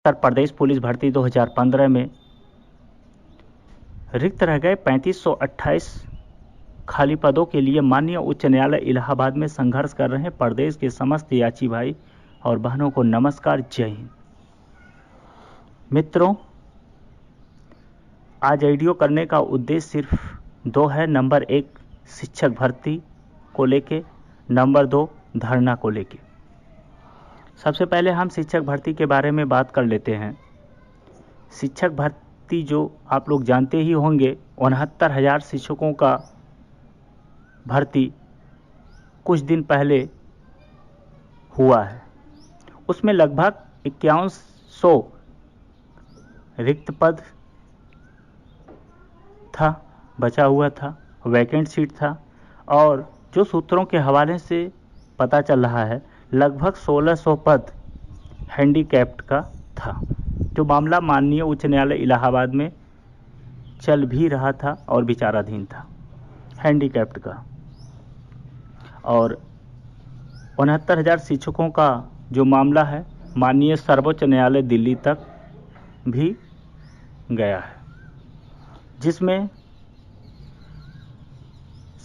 Uttar Pradesh police भर्ती 2015 में रिक्त रह गए 3528 खाली पदों के लिए माननीय उच्च न्यायालय इलाहाबाद में संघर्ष कर रहे प्रदेश के समस्त याची भाई और बहनों को नमस्कार, जय हिंद। मित्रों, आज वीडियो करने का उद्देश्य सिर्फ दो है। नंबर 1 शिक्षक भर्ती को लेके, नंबर 2 धरना को लेके। सबसे पहले हम शिक्षक भर्ती के बारे में बात कर लेते हैं। शिक्षक भर्ती जो आप लोग जानते ही होंगे, 69,000 शिक्षकों का भर्ती कुछ दिन पहले हुआ है। उसमें लगभग 5100 रिक्त पद था, बचा हुआ था, वैकेंट सीट था। और जो सूत्रों के हवाले से पता चल रहा है, लगभग 1600 पद हैंडीकैप्ड का था, जो मामला माननीय उच्च न्यायालय इलाहाबाद में चल भी रहा था और विचाराधीन था, हैंडीकैप्ड का। और 69,000 शिक्षकों का जो मामला है, माननीय सर्वोच्च न्यायालय दिल्ली तक भी गया है, जिसमें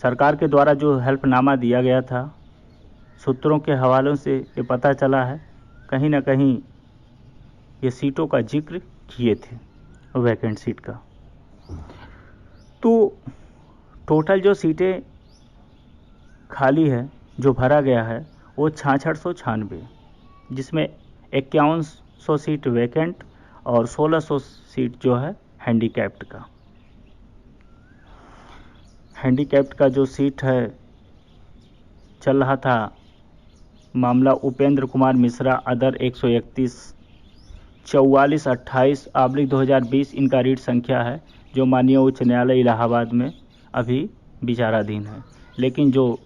सरकार के द्वारा जो हेल्पनामा दिया गया था, सूत्रों के हवालों से ये पता चला है, कहीं ना कहीं ये सीटों का जिक्र किए थे, वैकेंट सीट का। तो टोटल जो सीटें खाली है, जो भरा गया है, वो 6696, जिसमें 5100 सीट वैकेंट और 1600 सीट जो है हैंडीकैप्ड का। हैंडीकैप्ड का जो सीट है, चल रहा था मामला उपेंद्र कुमार मिश्रा अदर 131 4428/2020 इनका रीट संख्या है, जो माननीय उच्च न्यायालय इलाहाबाद में अभी विचाराधीन है। लेकिन जो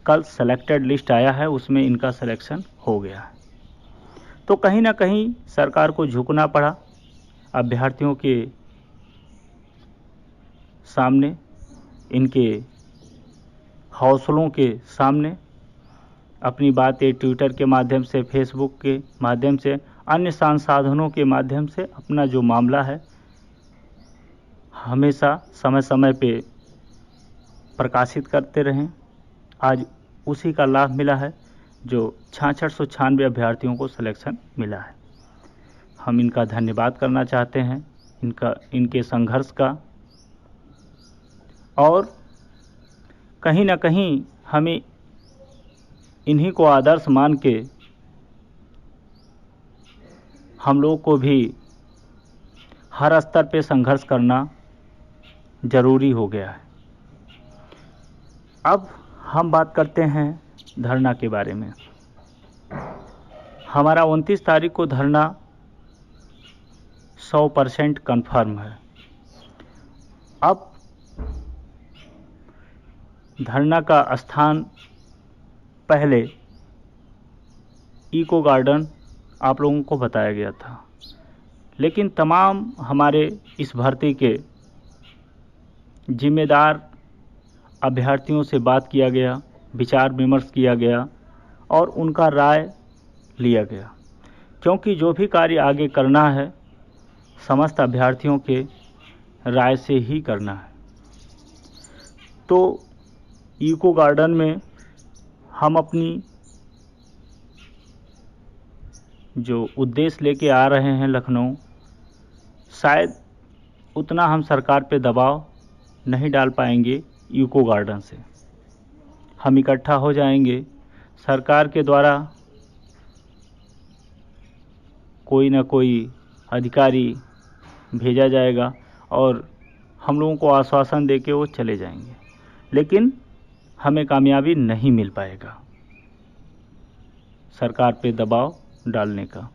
कल सेलेक्टेड लिस्ट आया है, उसमें इनका सिलेक्शन हो गया है। तो कहीं ना कहीं सरकार को झुकना पड़ा अभ्यर्थियों के सामने, इनके हौसलों के सामने, अपनी बातें ट्विटर के माध्यम से, फेसबुक के माध्यम से, अन्य संसाधनों के माध्यम से अपना जो मामला है हमेशा समय समय पे प्रकाशित करते रहें। आज उसी का लाभ मिला है, जो 6696 अभ्यर्थियों को सिलेक्शन मिला है। हम इनका धन्यवाद करना चाहते हैं, इनके संघर्ष का। और कहीं ना कहीं हमें इन्हीं को आदर्श मान के हम लोग को भी हर स्तर पे संघर्ष करना जरूरी हो गया है। अब हम बात करते हैं धरना के बारे में। हमारा 29 तारीख को धरना 100% कन्फर्म है। अब धरना का स्थान पहले इको गार्डन आप लोगों को बताया गया था, लेकिन तमाम हमारे इस भर्ती के जिम्मेदार अभ्यर्थियों से बात किया गया, विचार विमर्श किया गया और उनका राय लिया गया, क्योंकि जो भी कार्य आगे करना है समस्त अभ्यर्थियों के राय से ही करना है। तो इको गार्डन में हम अपनी जो उद्देश्य लेके आ रहे हैं लखनऊ, शायद उतना हम सरकार पे दबाव नहीं डाल पाएंगे। इको गार्डन से हम इकट्ठा हो जाएंगे, सरकार के द्वारा कोई ना कोई अधिकारी भेजा जाएगा और हम लोगों को आश्वासन देके वो चले जाएंगे, लेकिन हमें कामयाबी नहीं मिल पाएगा सरकार पे दबाव डालने का।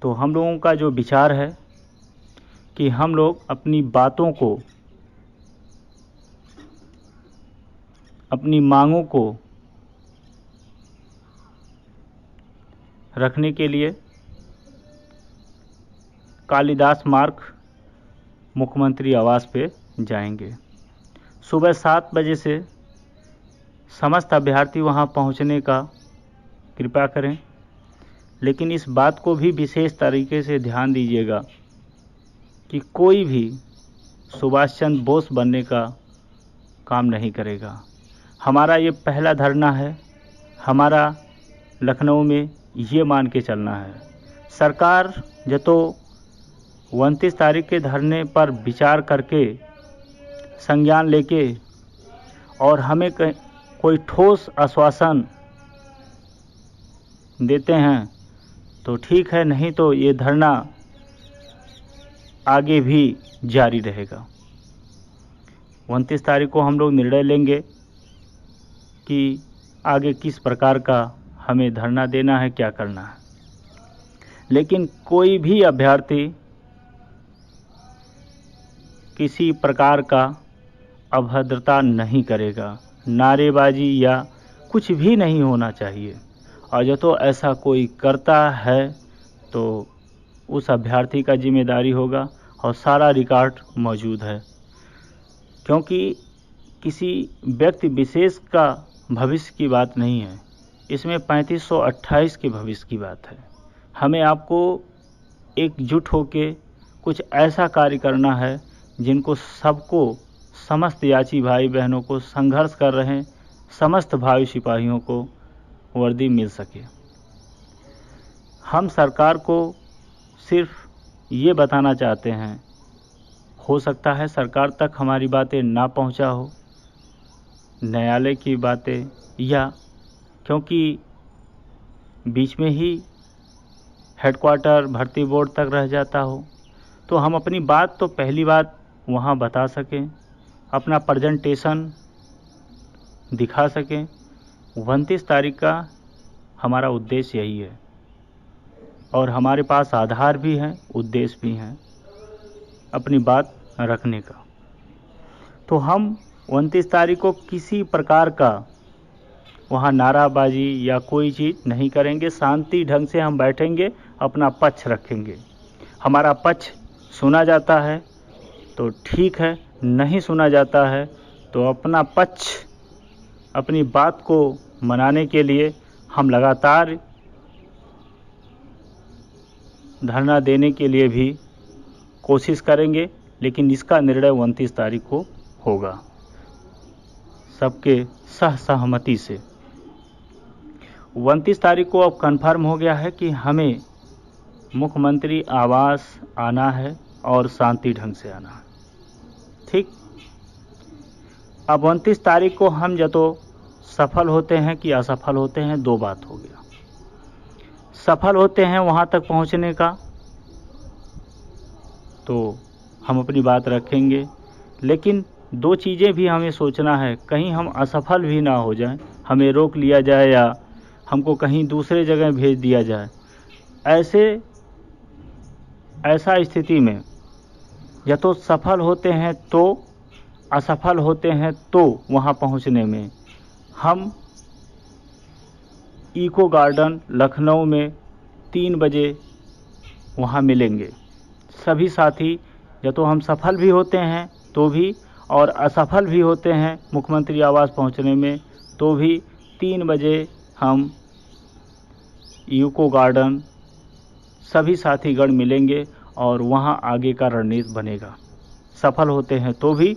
तो हम लोगों का जो विचार है कि हम लोग अपनी बातों को, अपनी मांगों को रखने के लिए कालिदास मार्ग मुख्यमंत्री आवास पे जाएंगे। सुबह 7 बजे से समस्त अभ्यर्थी वहां पहुंचने का कृपया करें। लेकिन इस बात को भी विशेष तरीके से ध्यान दीजिएगा कि कोई भी सुभाष चंद्र बोस बनने का काम नहीं करेगा। हमारा ये पहला धरना है, हमारा लखनऊ में ये मान के चलना है। सरकार जो तो 29 तारीख के धरने पर विचार करके संज्ञान लेके और हमें कोई ठोस आश्वासन देते हैं तो ठीक है, नहीं तो ये धरना आगे भी जारी रहेगा। 29 तारीख को हम लोग निर्णय लेंगे कि आगे किस प्रकार का हमें धरना देना है, क्या करना है। लेकिन कोई भी अभ्यर्थी किसी प्रकार का अभद्रता नहीं करेगा, नारेबाजी या कुछ भी नहीं होना चाहिए। और जो तो ऐसा कोई करता है तो उस अभ्यर्थी का जिम्मेदारी होगा और सारा रिकॉर्ड मौजूद है, क्योंकि किसी व्यक्ति विशेष का भविष्य की बात नहीं है, इसमें 3528 के भविष्य की बात है। हमें आपको एकजुट होके कुछ ऐसा कार्य करना है जिनको सबको, समस्त याची भाई बहनों को, संघर्ष कर रहे समस्त भाई सिपाहियों को वर्दी मिल सके। हम सरकार को सिर्फ ये बताना चाहते हैं, हो सकता है सरकार तक हमारी बातें ना पहुंचा हो, न्यायालय की बातें, या क्योंकि बीच में ही हेडक्वार्टर भर्ती बोर्ड तक रह जाता हो, तो हम अपनी बात तो पहली बात वहाँ बता सकें, अपना प्रेजेंटेशन दिखा सकें। 29 तारीख का हमारा उद्देश्य यही है और हमारे पास आधार भी हैं, उद्देश्य भी हैं अपनी बात रखने का। तो हम 29 तारीख को किसी प्रकार का वहाँ नाराबाजी या कोई चीज़ नहीं करेंगे। शांति ढंग से हम बैठेंगे, अपना पक्ष रखेंगे। हमारा पक्ष सुना जाता है तो ठीक है, नहीं सुना जाता है तो अपना पक्ष, अपनी बात को मनाने के लिए हम लगातार धरना देने के लिए भी कोशिश करेंगे। लेकिन इसका निर्णय 29 तारीख को होगा सबके सहमति से। 29 तारीख को अब कन्फर्म हो गया है कि हमें मुख्यमंत्री आवास आना है और शांति ढंग से आना है। ठीक, अब 29 तारीख को हम या तो सफल होते हैं कि असफल होते हैं, दो बात हो गया। सफल होते हैं वहाँ तक पहुँचने का तो हम अपनी बात रखेंगे, लेकिन दो चीज़ें भी हमें सोचना है, कहीं हम असफल भी ना हो जाएं, हमें रोक लिया जाए या हमको कहीं दूसरे जगह भेज दिया जाए। ऐसा स्थिति में या तो सफल होते हैं तो असफल होते हैं तो वहाँ पहुँचने में हम इको गार्डन लखनऊ में 3 बजे वहाँ मिलेंगे। सभी साथी, या तो हम सफल भी होते हैं तो भी और असफल भी होते हैं मुख्यमंत्री आवास पहुँचने में तो भी 3 बजे हम इको गार्डन सभी साथीगण मिलेंगे और वहाँ आगे का रणनीति बनेगा। सफल होते हैं तो भी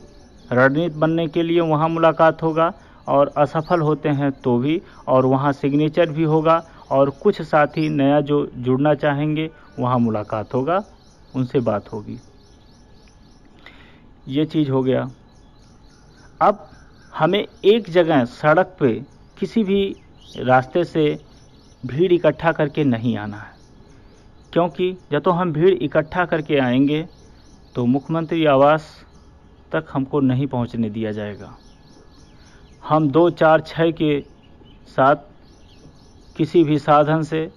रणनीति बनने के लिए वहाँ मुलाकात होगा और असफल होते हैं तो भी, और वहाँ सिग्नेचर भी होगा और कुछ साथी नया जो जुड़ना चाहेंगे वहाँ मुलाकात होगा, उनसे बात होगी। ये चीज़ हो गया। अब हमें एक जगह सड़क पे किसी भी रास्ते से भीड़ इकट्ठा करके नहीं आना है, क्योंकि जब तो हम भीड़ इकट्ठा करके आएंगे तो मुख्यमंत्री आवास तक हमको नहीं पहुंचने दिया जाएगा। हम 2, 4, 6 के साथ किसी भी साधन से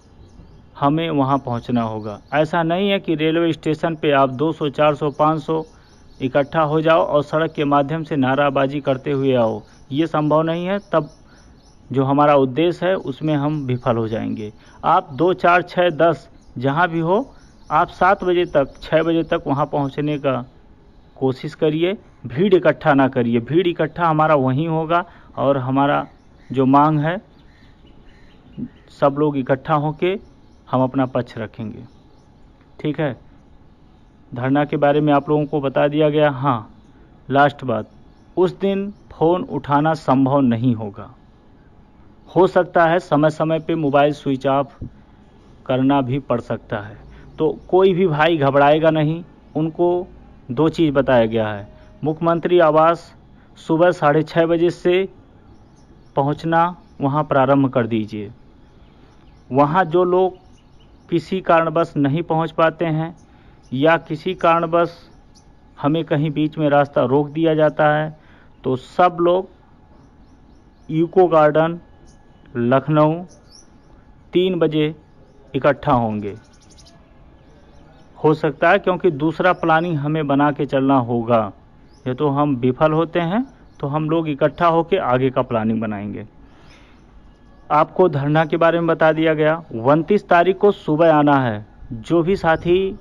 हमें वहां पहुंचना होगा। ऐसा नहीं है कि रेलवे स्टेशन पे आप 200, 400, 500 इकट्ठा हो जाओ और सड़क के माध्यम से नाराबाजी करते हुए आओ, ये संभव नहीं है। तब जो हमारा उद्देश्य है उसमें हम विफल हो जाएंगे। आप 2, 4, 6, 10 जहाँ भी हो, आप 7 बजे तक, 6 बजे तक वहाँ पहुँचने का कोशिश करिए, भीड़ इकट्ठा ना करिए। भीड़ इकट्ठा हमारा वहीं होगा और हमारा जो मांग है सब लोग इकट्ठा होके हम अपना पक्ष रखेंगे। ठीक है, धरना के बारे में आप लोगों को बता दिया गया। हाँ, लास्ट बात, उस दिन फ़ोन उठाना संभव नहीं होगा। हो सकता है समय समय पे मोबाइल स्विच ऑफ करना भी पड़ सकता है। तो कोई भी भाई घबराएगा नहीं। उनको 2 चीज़ बताया गया है। मुख्यमंत्री आवास सुबह 6:30 बजे से पहुंचना वहां प्रारंभ कर दीजिए। वहां जो लोग किसी कारणवश नहीं पहुंच पाते हैं या किसी कारणवश हमें कहीं बीच में रास्ता रोक दिया जाता है, तो सब लोग यूको गार्डन लखनऊ 3 बजे इकट्ठा होंगे। हो सकता है क्योंकि दूसरा प्लानिंग हमें बना के चलना होगा। ये तो हम विफल होते हैं तो हम लोग इकट्ठा होकर आगे का प्लानिंग बनाएंगे। आपको धरना के बारे में बता दिया गया। 29 तारीख को सुबह आना है। जो भी साथी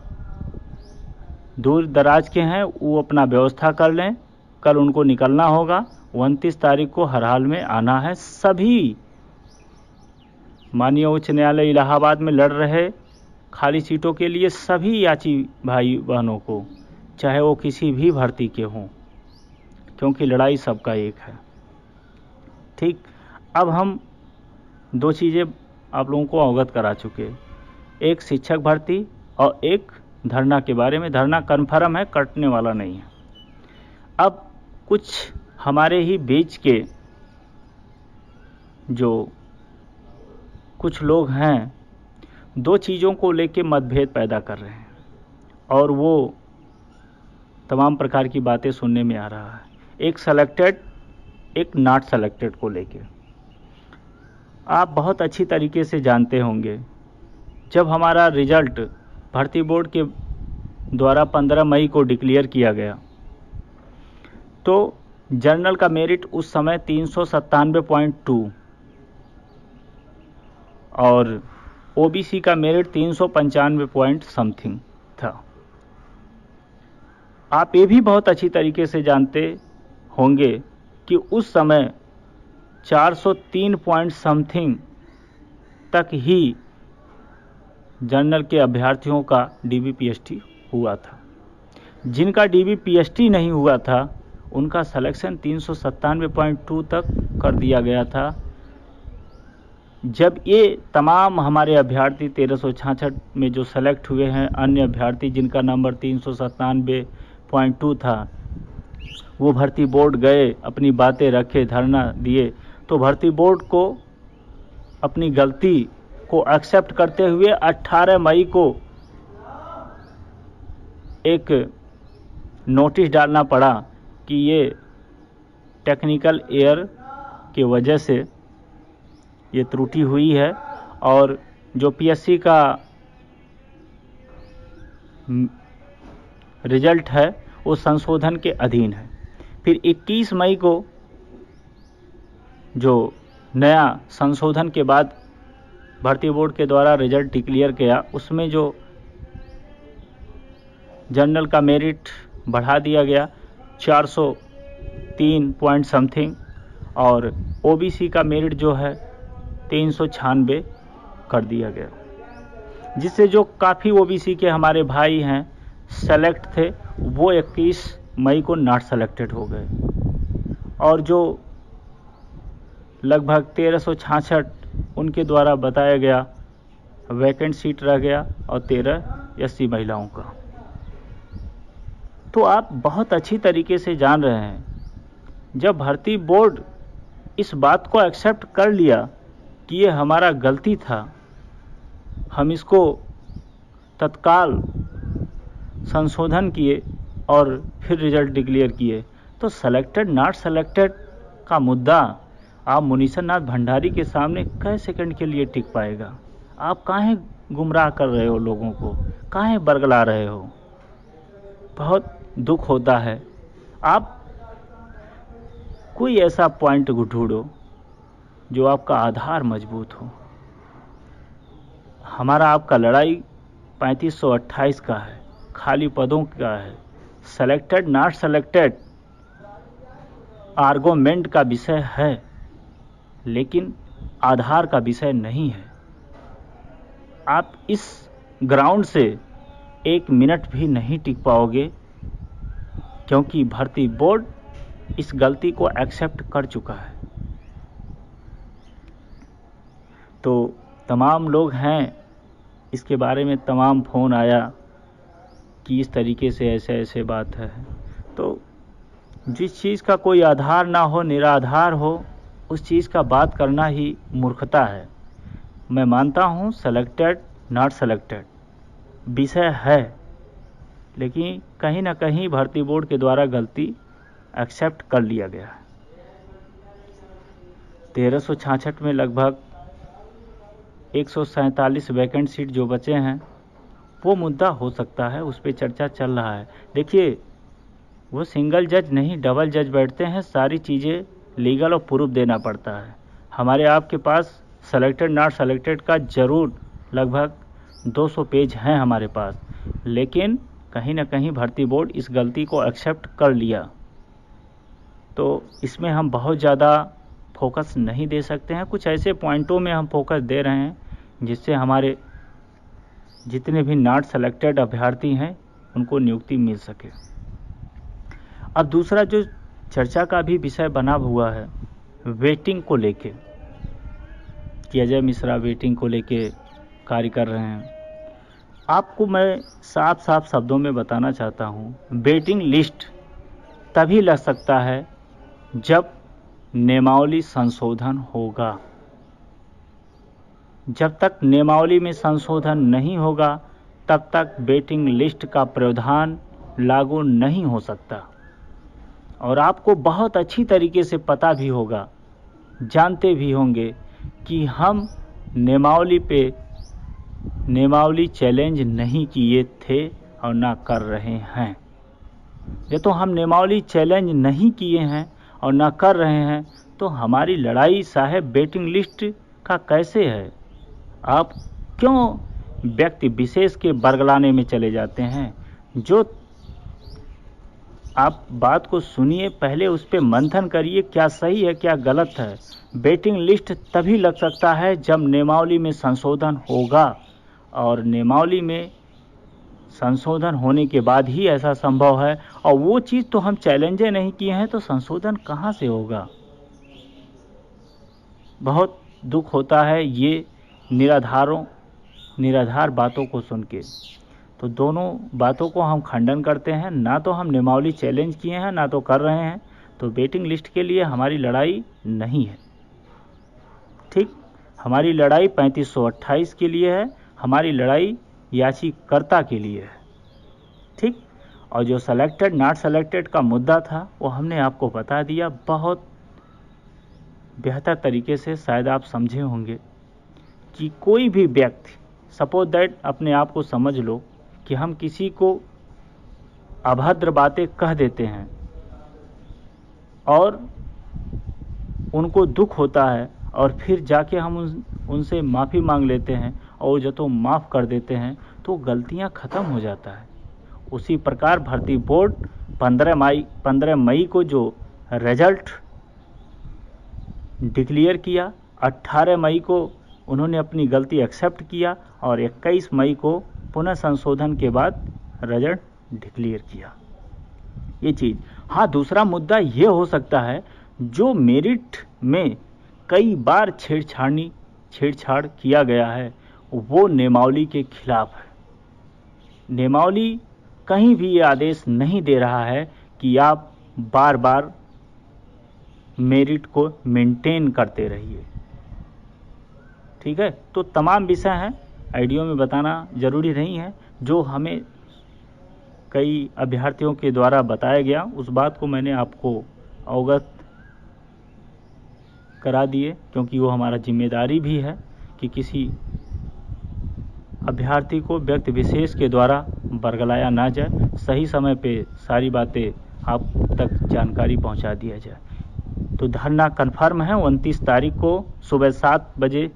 दूर दराज के हैं वो अपना व्यवस्था कर लें, कल उनको निकलना होगा। 29 तारीख को हर हाल में आना है। सभी माननीय उच्च न्यायालय इलाहाबाद में लड़ रहे खाली सीटों के लिए सभी याची भाई बहनों को, चाहे वो किसी भी भर्ती के हों, क्योंकि लड़ाई सबका एक है। ठीक, अब हम 2 चीज़ें आप लोगों को अवगत करा चुके, एक शिक्षक भर्ती और एक धरना के बारे में। धरना कन्फर्म है, कटने वाला नहीं है। अब कुछ हमारे ही बीच के जो कुछ लोग हैं 2 चीज़ों को लेके मतभेद पैदा कर रहे हैं और वो तमाम प्रकार की बातें सुनने में आ रहा है। एक सेलेक्टेड, एक नॉट सेलेक्टेड को लेके। आप बहुत अच्छी तरीके से जानते होंगे, जब हमारा रिजल्ट भर्ती बोर्ड के द्वारा 15 मई को डिक्लेयर किया गया तो जनरल का मेरिट उस समय 397.2 और ओबीसी का मेरिट 395 पॉइंट समथिंग था। आप ये भी बहुत अच्छी तरीके से जानते होंगे कि उस समय 403 पॉइंट समथिंग तक ही जनरल के अभ्यर्थियों का डीबीपीएसटी हुआ था। जिनका डीबीपीएसटी नहीं हुआ था उनका सिलेक्शन 397.2 तक कर दिया गया था। जब ये तमाम हमारे अभ्यर्थी 1366 में जो सेलेक्ट हुए हैं, अन्य अभ्यर्थी जिनका नंबर 397.2 था, वो भर्ती बोर्ड गए, अपनी बातें रखे, धरना दिए, तो भर्ती बोर्ड को अपनी गलती को एक्सेप्ट करते हुए 18 मई को एक नोटिस डालना पड़ा कि ये टेक्निकल एयर की वजह से ये त्रुटि हुई है और जो पीएससी का रिजल्ट है वो संशोधन के अधीन है। फिर 21 मई को जो नया संशोधन के बाद भर्ती बोर्ड के द्वारा रिजल्ट डिक्लेयर किया, उसमें जो जनरल का मेरिट बढ़ा दिया गया 403 पॉइंट समथिंग और ओबीसी का मेरिट जो है 396 कर दिया गया, जिससे जो काफ़ी ओबीसी के हमारे भाई हैं सेलेक्ट थे वो 21 मई को नॉट सेलेक्टेड हो गए और जो लगभग 1366 उनके द्वारा बताया गया वैकेंट सीट रह गया और 13 एससी महिलाओं का। तो आप बहुत अच्छी तरीके से जान रहे हैं, जब भर्ती बोर्ड इस बात को एक्सेप्ट कर लिया कि ये हमारा गलती था, हम इसको तत्काल संशोधन किए और फिर रिजल्ट डिक्लेयर किए, तो सेलेक्टेड नॉट सेलेक्टेड का मुद्दा आप मुनीश्वर नाथ भंडारी के सामने कई सेकंड के लिए टिक पाएगा? आप काहे गुमराह कर रहे हो लोगों को, काहे बरगला रहे हो? बहुत दुख होता है। आप कोई ऐसा पॉइंट ढूंढो जो आपका आधार मजबूत हो। हमारा आपका लड़ाई 3528 का है, खाली पदों का है। सेलेक्टेड नॉट सेलेक्टेड आर्गुमेंट का विषय है, लेकिन आधार का विषय नहीं है। आप इस ग्राउंड से 1 मिनट भी नहीं टिक पाओगे, क्योंकि भर्ती बोर्ड इस गलती को एक्सेप्ट कर चुका है। तो तमाम लोग हैं, इसके बारे में तमाम फ़ोन आया कि इस तरीके से ऐसे ऐसे बात है। तो जिस चीज़ का कोई आधार ना हो, निराधार हो, उस चीज़ का बात करना ही मूर्खता है। मैं मानता हूँ सेलेक्टेड नॉट सेलेक्टेड विषय है, लेकिन कहीं ना कहीं भर्ती बोर्ड के द्वारा गलती एक्सेप्ट कर लिया गया है। 1366 में लगभग 147 वैकेंट सीट जो बचे हैं, वो मुद्दा हो सकता है, उस पर चर्चा चल रहा है। देखिए, वो सिंगल जज नहीं, डबल जज बैठते हैं, सारी चीज़ें लीगल और प्रूफ देना पड़ता है। हमारे आपके पास सेलेक्टेड नॉट सेलेक्टेड का ज़रूर लगभग 200 पेज हैं हमारे पास, लेकिन कहीं ना कहीं भर्ती बोर्ड इस गलती को एक्सेप्ट कर लिया। तो इसमें हम बहुत ज़्यादा फोकस नहीं दे सकते हैं, कुछ ऐसे पॉइंटों में हम फोकस दे रहे हैं जिससे हमारे जितने भी नॉट सेलेक्टेड अभ्यर्थी हैं उनको नियुक्ति मिल सके। अब दूसरा जो चर्चा का भी विषय बना हुआ है, वेटिंग को लेके, कि अजय मिश्रा वेटिंग को लेके कार्य कर रहे हैं। आपको मैं साफ साफ शब्दों में बताना चाहता हूँ, वेटिंग लिस्ट तभी लग सकता है जब नियमावली संशोधन होगा। जब तक नियमावली में संशोधन नहीं होगा तब तक वेटिंग लिस्ट का प्रावधान लागू नहीं हो सकता। और आपको बहुत अच्छी तरीके से पता भी होगा, जानते भी होंगे कि हम नियमावली चैलेंज नहीं किए थे और ना कर रहे हैं। ये तो हम नियमावली चैलेंज नहीं किए हैं और ना कर रहे हैं, तो हमारी लड़ाई साहब वेटिंग लिस्ट का कैसे है? आप क्यों व्यक्ति विशेष के बरगलाने में चले जाते हैं? जो आप बात को सुनिए, पहले उस पर मंथन करिए, क्या सही है क्या गलत है। वेटिंग लिस्ट तभी लग सकता है जब नियमावली में संशोधन होगा, और नियमावली में संशोधन होने के बाद ही ऐसा संभव है। और वो चीज़ तो हम चैलेंजें नहीं किए हैं, तो संशोधन कहाँ से होगा? बहुत दुख होता है ये निराधार बातों को सुन के। तो दोनों बातों को हम खंडन करते हैं, ना तो हम नियमावली चैलेंज किए हैं ना तो कर रहे हैं। तो वेटिंग लिस्ट के लिए हमारी लड़ाई नहीं है, ठीक। हमारी लड़ाई 3528 के लिए है, हमारी लड़ाई याचिकाकर्ता के लिए है, ठीक। और जो सेलेक्टेड नॉट सेलेक्टेड का मुद्दा था वो हमने आपको बता दिया बहुत बेहतर तरीके से। शायद आप समझे होंगे कि कोई भी व्यक्ति, सपोज दैट अपने आप को समझ लो कि हम किसी को अभद्र बातें कह देते हैं और उनको दुख होता है, और फिर जाके हम उनसे माफ़ी मांग लेते हैं और जो तो माफ़ कर देते हैं, तो गलतियां ख़त्म हो जाता है। उसी प्रकार भर्ती बोर्ड 15 मई को जो रिजल्ट डिक्लेयर किया, 18 मई को उन्होंने अपनी गलती एक्सेप्ट किया और 21 मई को पुनः संशोधन के बाद रिजल्ट डिक्लेयर किया। ये चीज़। हाँ, दूसरा मुद्दा ये हो सकता है, जो मेरिट में कई बार छेड़छाड़ किया गया है वो नियमावली के खिलाफ है। नियमावली कहीं भी ये आदेश नहीं दे रहा है कि आप बार बार मेरिट को मेंटेन करते रहिए, ठीक है। तो तमाम विषय हैं, आइडियो में बताना ज़रूरी नहीं है। जो हमें कई अभ्यर्थियों के द्वारा बताया गया उस बात को मैंने आपको अवगत करा दिए, क्योंकि वो हमारा जिम्मेदारी भी है कि किसी अभ्यर्थी को व्यक्ति विशेष के द्वारा बरगलाया ना जाए, सही समय पे सारी बातें आप तक जानकारी पहुंचा दिया जाए। तो धरना कन्फर्म है 29 तारीख को सुबह 7 बजे,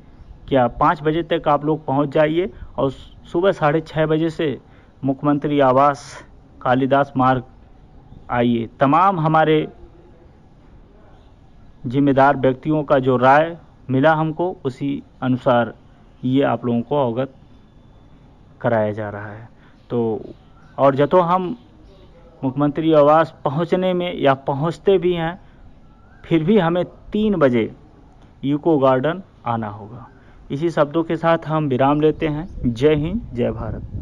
क्या 5 बजे तक आप लोग पहुंच जाइए, और सुबह 6:30 बजे से मुख्यमंत्री आवास कालिदास मार्ग आइए। तमाम हमारे जिम्मेदार व्यक्तियों का जो राय मिला हमको, उसी अनुसार ये आप लोगों को अवगत कराया जा रहा है। तो और जतो हम मुख्यमंत्री आवास पहुंचने में या पहुंचते भी हैं, फिर भी हमें 3 बजे यूको गार्डन आना होगा। इसी शब्दों के साथ हम विराम लेते हैं। जय हिंद, जय भारत।